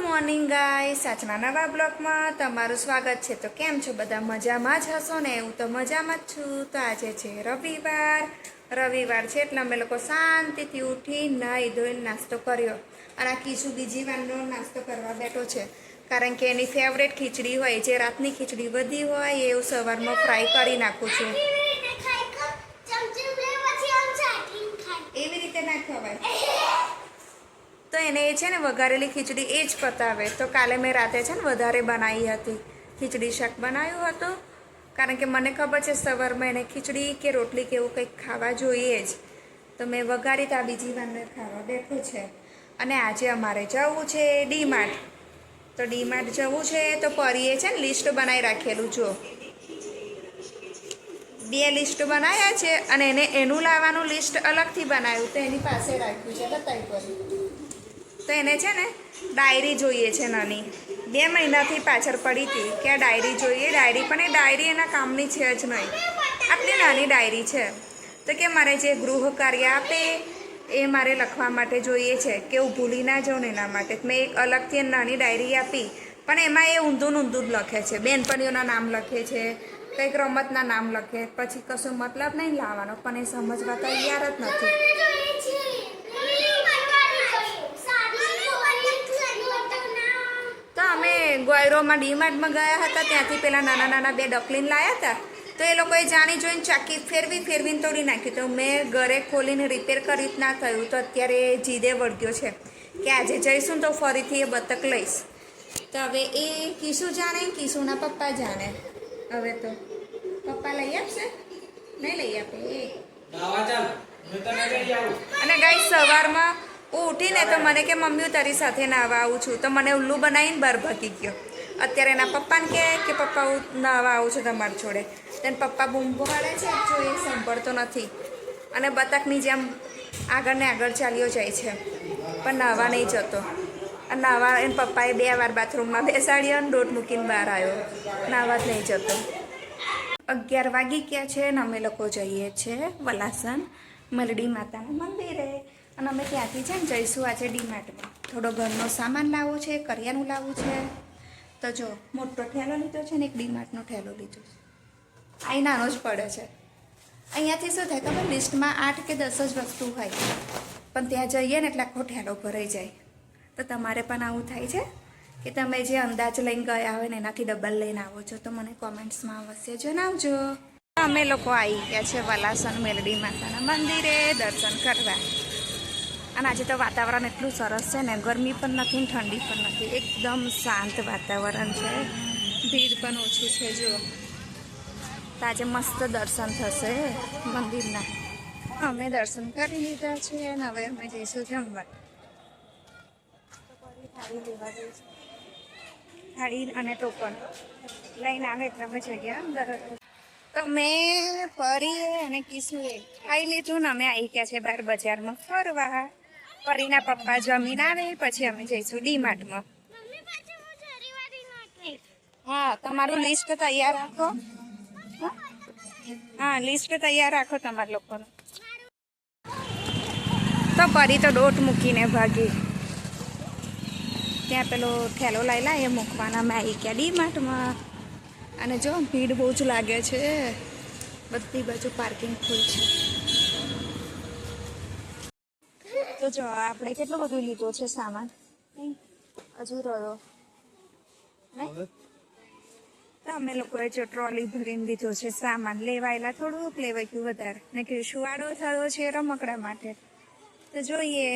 Morning guys, આજના નવા બ્લોગમાં તમારું સ્વાગત છે। તો કેમ છો બધા? મજામાં જ હશો ને? હું તો મજામાં જ છું। તો આજે છે રવિવાર છે એટલે અમે લોકો શાંતિથી ઉઠી નાહી ધોઈને નાસ્તો કર્યો અને આ કીસુ બીજી વારનો નાસ્તો કરવા બેઠો છે, કારણ કે એની ફેવરેટ ખીચડી હોય, જે રાતની ખીચડી વધી હોય એવું સવારમાં ફ્રાય કરી નાખું છું। એવી રીતે ના ખવાય, તો એને છે ને વઘારેલી ખીચડી એ જ પતાવે। તો કાલે મેં રાતે છે ને વધારે બનાવી હતી, ખીચડી શાક બનાવ્યું હતું, કારણ કે મને ખબર છે સવારમાં એને ખીચડી કે રોટલી કે એવું કંઈક ખાવા જોઈએ જ। તો મેં વઘારી તો આ બીજી વારને ખાવા બેઠું છે। અને આજે અમારે જવું છે ડીમાર્ટ। તો ડીમાર્ટ જવું છે તો પરીએ છે ને લિસ્ટ બનાવી રાખેલું, જો 2 લિસ્ટ બનાવ્યા છે અને એને એનું લાવવાનું લિસ્ટ અલગથી બનાવ્યું, તો એની પાસે રાખ્યું છે। બતાવી પડી તો એને છે ને ડાયરી જોઈએ છે નાની, 2 મહિનાથી પાછળ પડી હતી કે આ ડાયરી જોઈએ ડાયરી, પણ એ ડાયરી એના કામની છે જ નહીં, આટલી નાની ડાયરી છે। તો કે મારે જે ગૃહ કાર્ય આપે એ મારે લખવા માટે જોઈએ છે, કે હું ભૂલી ના જાઉં ને એના માટે। મેં એક અલગથી નાની ડાયરી આપી, પણ એમાં એ ઊંધું જ લખે છે, બેનપણીઓના નામ લખે છે, કંઈક રમતના નામ લખે, પછી કશું મતલબ નહીં લાવવાનો, પણ એ સમજવા તૈયાર જ નથી। તો અમે ગોયરોમાં ડીમાર્ટમાં ગયા હતા, ત્યાંથી પેલા નાના 2 ડકલીન લાવ્યા હતા, તો એ લોકોએ જાણી જોઈને ચાકી ફેરવીને તોડી નાખ્યું। તો મેં ઘરે ખોલીને રિપેર કરી જ ના થયું, તો અત્યારે જીદે વળગ્યો છે કે આજે જઈશું તો ફરીથી એ બતક લઈશ। તો હવે એ કીસુ જાણે, કીસુના પપ્પા જાણે। હવે તો પપ્પા લઈ આપશે, નહીં લઈ આપે એ। અને ગાઈ સવારમાં હું ઉઠીને તો મને કે મમ્મી હું તારી સાથે નાહવા આવું છું, તો મને ઉલ્લુ બનાવીને બહાર ભાગી ગયો। અત્યારે એના પપ્પાને કે પપ્પા હું નાહવા આવું છું તમારી જોડે, તેને પપ્પા બૂમ પાડે છે, જો એ સાંભળતો નથી અને બતકની જેમ આગળ ને આગળ ચાલ્યો જાય છે, પણ નાહવા નહીં જતો। અને નાહવા એના પપ્પાએ 2 વાર બાથરૂમમાં બેસાડ્યો અને દોઢ મૂકીને બહાર આવ્યો, નાહવા જ નહીં જતો। 11 વાગી ગયા છે અને અમે લોકો જઈએ છીએ વલાસન મલડી માતાના મંદિરે, અને અમે ત્યાંથી છે ને જઈશું આજે ડીમાર્ટમાં। થોડો ઘરનો સામાન લાવવો છે, કરિયાનું લાવવું છે। તો જો મોટો ઠેલો લીધો છે ને એક ડીમાર્ટનો ઠેલો લીધો છે, અહીં નાનો જ પડે છે। અહીંયાથી શું થાય ખબર, લિસ્ટમાં 8 કે 10 જ વસ્તુ હોય, પણ ત્યાં જઈએ ને એટલે આખો ઠેલો ભરાઈ જાય। તો તમારે પણ આવું થાય છે કે તમે જે અંદાજ લઈને ગયા હોય ને એનાથી ડબલ લઈને આવો છો? તો મને કોમેન્ટ્સમાં અવશ્ય જણાવજો। અમે લોકો આવી ગયા છે વલાસન મેલડી માતાના મંદિરે દર્શન કરવા, અને આજે તો વાતાવરણ એટલું સરસ છે ને, ગરમી પણ નથી ને ઠંડી પણ નથી, એકદમ શાંત વાતાવરણ છે, ભીડ પણ ઓછી છે। જુઓ, તો આજે મસ્ત દર્શન થશે મંદિરના। અમે દર્શન કરી લીધા છે અને હવે અમે જઈશું જમવા। થાળી અને ટોપન લઈને આવે એટલે અમે જઈએ અંદર। તો મેં પરીએ અને કીસુએ ખાઈ લીધું ને અમે આવી ગયા છે બહાર બજારમાં ફરવા। પરીના પપ્પા જમીન આવે પછી અમે જઈશું ડીમાર્ટમાં। હા, તમારું લિસ્ટ તૈયાર રાખો। હા, લિસ્ટ તૈયાર રાખો તમારા લોકોનું। તો પરી તો દોટ મૂકીને ભાગી, ત્યાં પેલો ઠેલો લાયેલા એ મૂકવાના। મેં આવી ગયા ડીમાર્ટમાં, અને જો ભીડ બહુ જ લાગે છે, બધી બાજુ પાર્કિંગ ફૂલ છે। તો જો આપણે કેટલું બધું લીધું છે સામાન, હજુ રહ્યો તો અમે લોકોએ જો ટ્રોલી ભરીને લીધો છે સામાન। લેવાયેલા થોડુંક લેવાય ગયું વધારે, ને કૃષિવાળો થયો છે રમકડા માટે, તો જોઈએ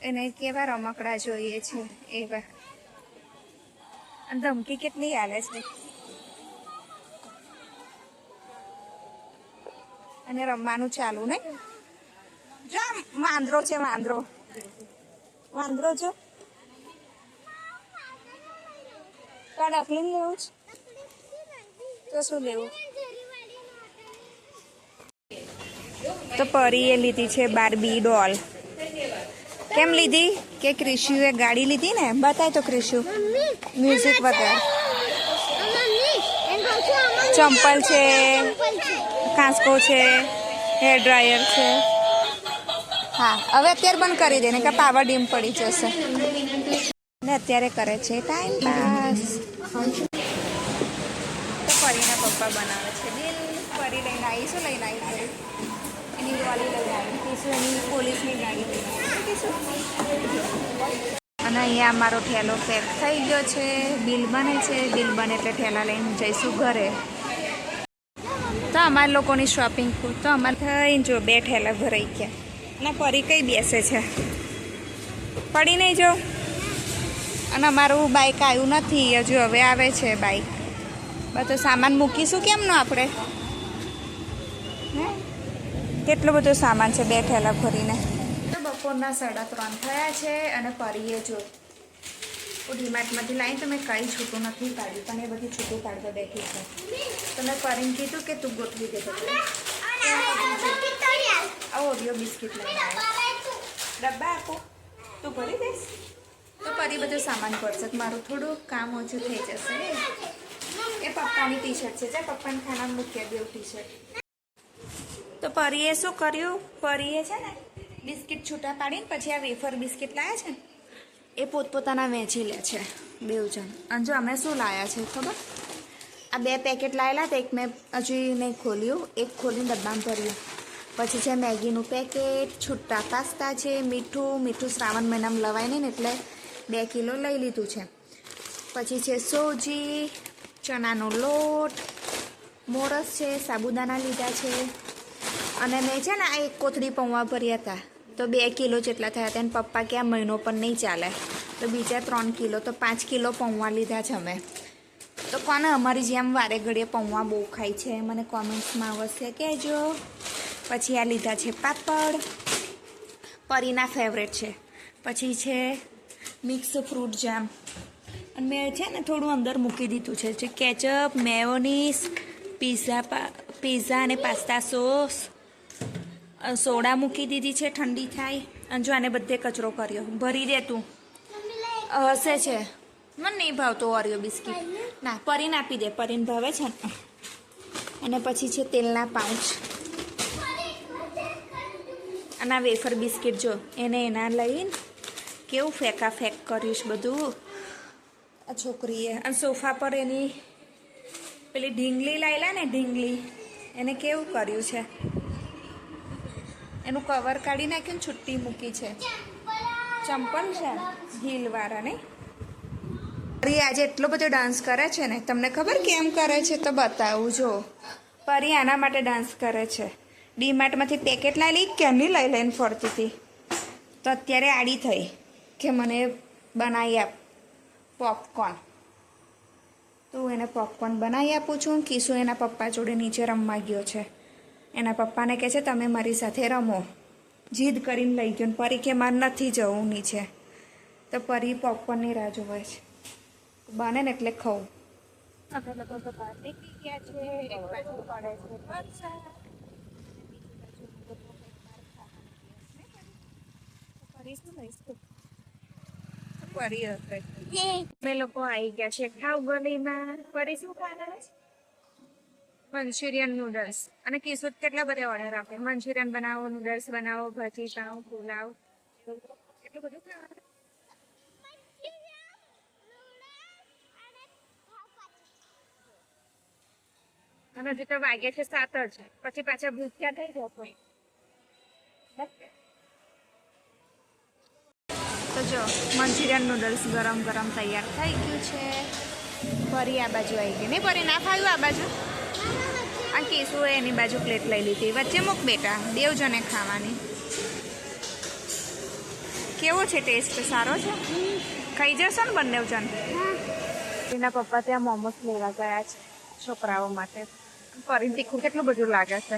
એને કેવા રમકડા જોઈએ છે એવા। અને ધમકી કેટલી આલે છે, અને રમવાનું ચાલુ નહીં। જો વાંદરો છે, વાંદરો જો ડકલીન લેવું છે તો શું લેવું? તો પરીએ લીધી છે બાર્બી ડોલ। કેમ લીધી? કે ક્રિશુએ ગાડી લીધી ને, બતાય તો ક્રિશુ મ્યુઝિક વગર। ચંપલ છે, કાંસકો છે, હેર ડ્રાયર છે। હા, હવે અત્યારે બંધ કરી દે ને કે પાવર ડીમ પડી જશે। ને અત્યારે કરે છે ટાઈમ પાસ. તો પરીના પપ્પા બનાવે છે બિલ. પરી લઈને આવી, શું લઈને આવી પરી? એની ટ્રોલી લઈને આવી કીશું, એની પોલીસની ગાડી લઈને આવી કીશું. અને અહીંયા અમારો ઠેલો પેક થઈ ગયો છે, બિલ બને છે. બિલ બને એટલે ઠેલા લઈને જઈશું ઘરે. તો અમારા લોકોની શોપિંગ તો અમારે થઈને જો 2 ઠેલા ભરાઈ ગયા. અને પરી કઈ બેસે છે, પડી નહીં જો. અને અમારું બાઇક આવ્યું નથી હજુ, હવે આવે છે બાઇક. બધો સામાન મૂકીશું કેમનો આપણે? હે કેટલો બધો સામાન છે 2 ઠેલા ભરીને. તો બપોરના 3:30 થયા છે અને પરીએ જો ડીમાર્ટમાંથી લાવીને તો મેં કંઈ છૂટું નથી કાઢ્યું, પણ એ બધી છૂટું કાઢવા બેઠી છે. તો મેં પરીને કીધું કે તું ગોઠવી દે. ઓરિયો બિસ્કિટ લઈને ડબ્બા આપો, તું ભરી દઈશ. તો પરી બધું સામાન કરશે, મારું થોડું કામ ઓછું થઈ જશે. એ પપ્પાની ટી-શર્ટ છે, પપ્પાને ખાના મૂક્યા 2 ટી-શર્ટ. તો પરીએ શું કર્યું? પરીએ છે ને બિસ્કિટ છૂટા પાડીને પછી આ વેફર બિસ્કિટ લાવ્યા છે ને એ પોતપોતાના વેચી લે છે 2 જણ. અને જો અમે શું લાવ્યા છે ખબર? આ 2 પેકેટ લાવેલા હતા, એક મેં હજી નહીં ખોલ્યું, એક ખોલીને ડબ્બામાં ભર્યું. પછી છે મેગીનું પેકેટ, છૂટા પાસ્તા છે, મીઠું શ્રાવણ મહિનામાં લવાય નહીં ને એટલે 2 કિલો લઈ લીધું છે. પછી છે સોજી, ચણાનો લોટ, મોરસ છે, સાબુદાણા લીધા છે. અને મેં છે ને આ 1 કોથળી પૌવા ભર્યા હતા તો 2 કિલો જેટલા થયા હતા. અને પપ્પા કે આ મહિનો પણ નહીં ચાલે તો બીજા 3 કિલો, તો 5 કિલો પૌવા લીધા છે અમે. તો કોને અમારી જેમ વારે ઘડીએ પૌવા બહુ ખાય છે મને કોમેન્ટ્સમાં અવશ્ય કહેજો. પછી આ લીધા છે પાપડ, પરીના ફેવરેટ છે. પછી છે મિક્સ ફ્રૂટ જામ. અને મેં છે ને થોડું અંદર મૂકી દીધું છે જે કેચઅપ, મેયોનીઝ, પીઝા અને પાસ્તા સોસ, સોડા મૂકી દીધી છે ઠંડી થાય. અને જો આને બધે કચરો કર્યો, ભરી દે તું. હશે છે, મને નહીં ભાવતો ઓરિયો બિસ્કિટ. ના, પરીને આપી દે, પરીને ભાવે છે ને. અને પછી છે તેલના પાઉચ. અને આ વેફર બિસ્કિટ જો એને એના લઈને કેવું ફેંક કર્યું છે બધું આ છોકરીએ. અને સોફા પર એની પેલી ઢીંગલી લાવેલા ને, ઢીંગલી એને કેવું કર્યું છે, એનું કવર કાઢી નાખ્યું ને છુટ્ટી મૂકી છે. ચંપલ છે હીલવાળા ને. પરી આજે એટલો બધો ડાન્સ કરે છે ને, તમને ખબર કેમ કરે છે? તો બતાવું જો. પરી આના માટે ડાન્સ કરે છે. ડીમાર્ટમાંથી પેકેટ લાવી કેમની લઈને ફરતી હતી તો અત્યારે આડી થઈ કે મને બનાવી આપ પોપકોર્ન. તો એને પોપકોર્ન બનાવી આપું છું. કીસુ એના પપ્પા જોડે નીચે રમવા ગયો છે. એના પપ્પાને કહે છે તમે મારી સાથે રમો. જીદ કરીને લઈ ગયો. પરી કે મારે નથી જવું નીચે. તો પરી પોપકોર્નની રાહ જોવે છે, બને ને એટલે ખાઉં. અમે લોકો તો બહાર નીકળી ગયા છે. એક બાજુ પડે છે વરસાદ, અમે લોકો આવી ગયા છે ખાવ ગલીમાં. પરી શું ખાના? Manchurian noodles. અને કિશોર કેટલા બધા ઓર્ડર આપે, મંચુરિયન બનાવો, નૂડલ્સ બનાવો, ભજી પાઉં, પુલાવ, એટલું બધું ખાવાનું. અને હજી તો વાગ્યા છે 7 જ, પછી પાછા ભૂખ્યા થઈ જશે. તો જો મંચુરિયન નૂડલ્સ ગરમ ગરમ તૈયાર થઈ ગયું છે. પરી આ બાજુ આવી ગઈ. નહીં પરી ના ખાયું આ બાજુ? આ કેસુએ એની બાજુ પ્લેટ લઈ લીધી. વચ્ચે મૂક બેટા, 2 જણે ખાવાની. કેવો છે ટેસ્ટ? સારો છે? ખાઈ જશો ને બંને જણ? એના પપ્પા ત્યાં મોમોસ લેવા ગયા છે છોકરાઓ માટે. પરીને તીખું કેટલું બધું લાગે છે.